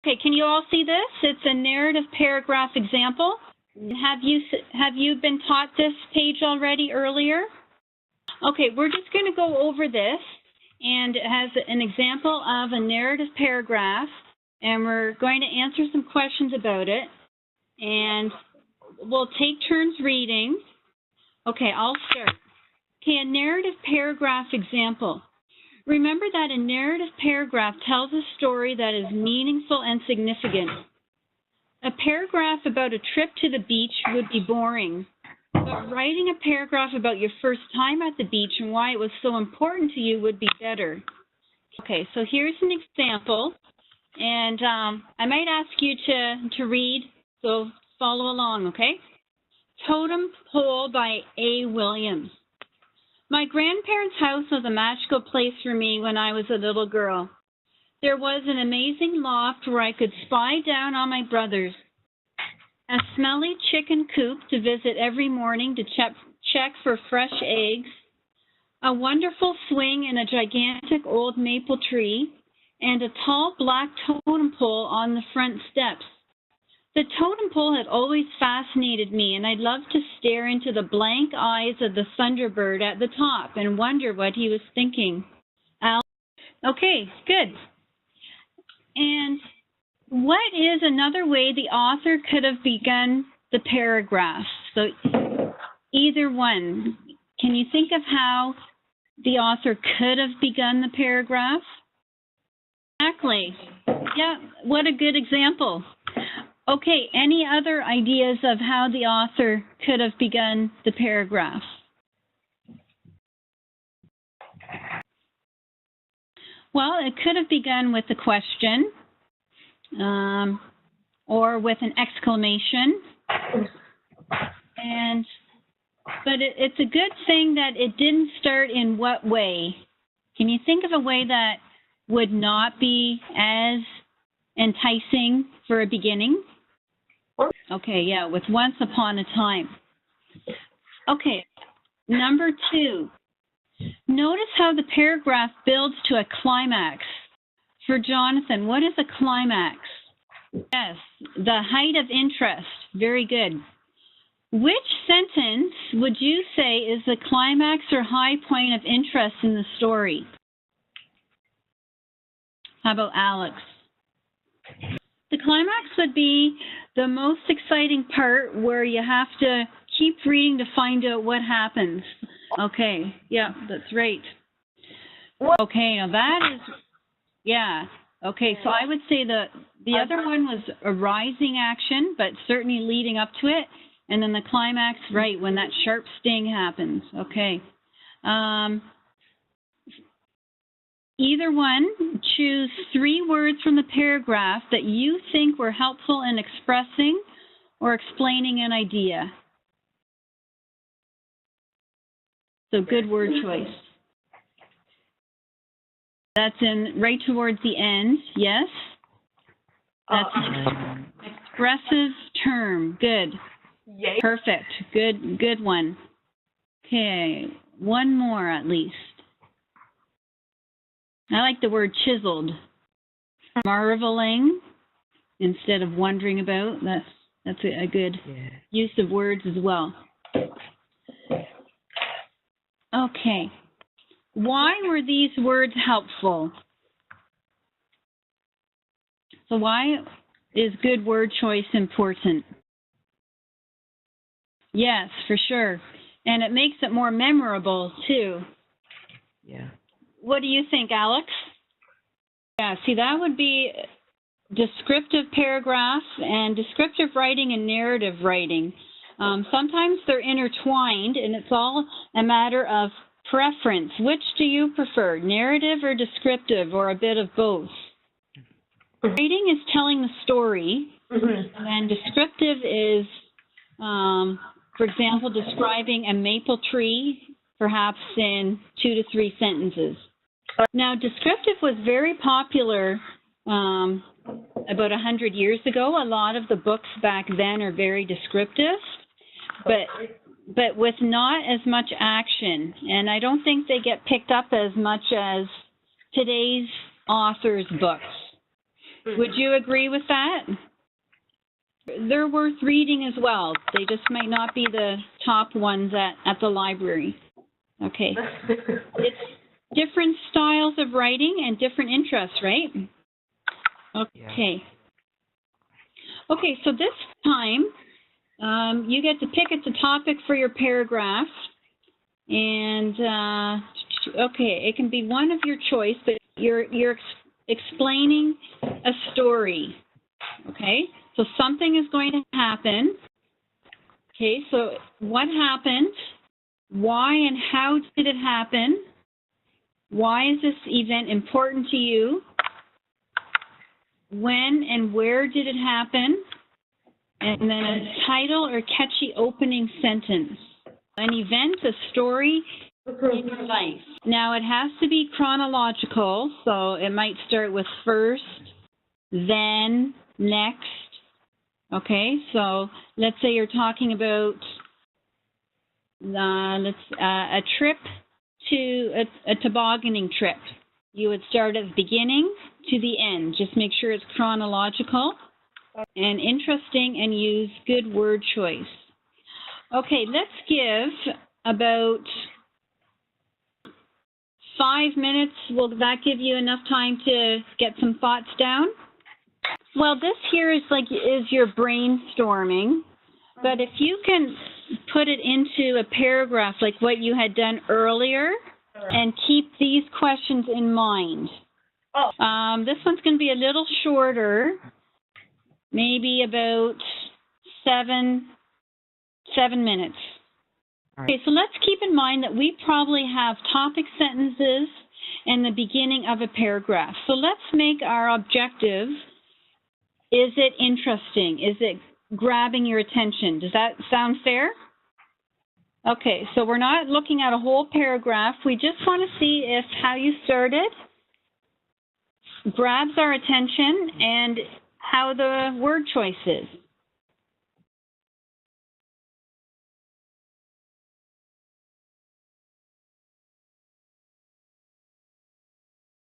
Okay, can you all see this? It's a narrative paragraph example. Have you been taught this page already earlier? Okay, we're just going to go over this, and it has an example of a narrative paragraph, and we're going to answer some questions about it, and we'll take turns reading. Okay, I'll start. Okay, a narrative paragraph example. Remember that a narrative paragraph tells a story that is meaningful and significant. A paragraph about a trip to the beach would be boring, but writing a paragraph about your first time at the beach and why it was so important to you would be better. Okay, so here's an example, and I might ask you to read, so follow along, okay? Totem Pole by A. Williams. My grandparents' house was a magical place for me when I was a little girl. There was an amazing loft where I could spy down on my brothers, a smelly chicken coop to visit every morning to check for fresh eggs, a wonderful swing in a gigantic old maple tree, and a tall black totem pole on the front steps. The totem pole had always fascinated me, and I loved to stare into the blank eyes of the Thunderbird at the top and wonder what he was thinking. Okay, good. And what is another way the author could have begun the paragraph? So either one. Can you think of how the author could have begun the paragraph? Exactly. Yeah, what a good example. Okay, any other ideas of how the author could have begun the paragraph? Well, it could have begun with a question or with an exclamation. But it's a good thing that it didn't start in what way? Can you think of a way that would not be as enticing for a beginning? Okay, yeah, with once upon a time. Okay, number 2. Notice how the paragraph builds to a climax. For Jonathan, what is a climax? Yes, the height of interest. Very good. Which sentence would you say is the climax or high point of interest in the story? How about Alex? The climax would be the most exciting part where you have to keep reading to find out what happens. Okay, yeah, that's right. Okay, now that is, yeah. Okay, so I would say the other one was a rising action, but certainly leading up to it. And then the climax, right, when that sharp sting happens. Okay. Either one, choose 3 words from the paragraph that you think were helpful in expressing or explaining an idea. So good word choice. That's in right towards the end, yes? That's an expressive term. Good. Yay. Perfect. Good one. Okay, one more at least. I like the word chiseled. Marveling instead of wondering about. That's a good use of words as well. Okay. Why were these words helpful? So why is good word choice important? Yes, for sure. And it makes it more memorable too. Yeah. What do you think, Alex? Yeah, see, that would be descriptive paragraph and descriptive writing and narrative writing. Sometimes they're intertwined, and it's all a matter of preference. Which do you prefer, narrative or descriptive, or a bit of both? Writing is telling the story, and descriptive is, for example, describing a maple tree, perhaps in 2 to 3 sentences. Now, descriptive was very popular about 100 years ago. A lot of the books back then are very descriptive, but with not as much action. And I don't think they get picked up as much as today's authors' books. Would you agree with that? They're worth reading as well. They just might not be the top ones at the library. Okay. It's different styles of writing and different interests, right? Okay. Okay, so this time, you get to pick a topic for your paragraph. And, okay, it can be one of your choice, but you're explaining a story. Okay, so something is going to happen. Okay, so what happened? Why and how did it happen? Why is this event important to you? When and where did it happen? And then a title or catchy opening sentence. An event, a story in your life. Now, it has to be chronological, so it might start with first, then, next. Okay, so let's say you're talking about a trip to a tobogganing trip. You would start at the beginning to the end. Just make sure it's chronological and interesting and use good word choice. Okay, let's give about 5 minutes. Will that give you enough time to get some thoughts down? Well, this here is your brainstorming, but if you can put it into a paragraph like what you had done earlier and keep these questions in mind. This one's going to be a little shorter, maybe about 7 minutes. Okay, so let's keep in mind that we probably have topic sentences and the beginning of a paragraph. So let's make our objective, is it interesting? Is it grabbing your attention? Does that sound fair? Okay, so we're not looking at a whole paragraph. We just want to see if how you started grabs our attention and how the word choice is.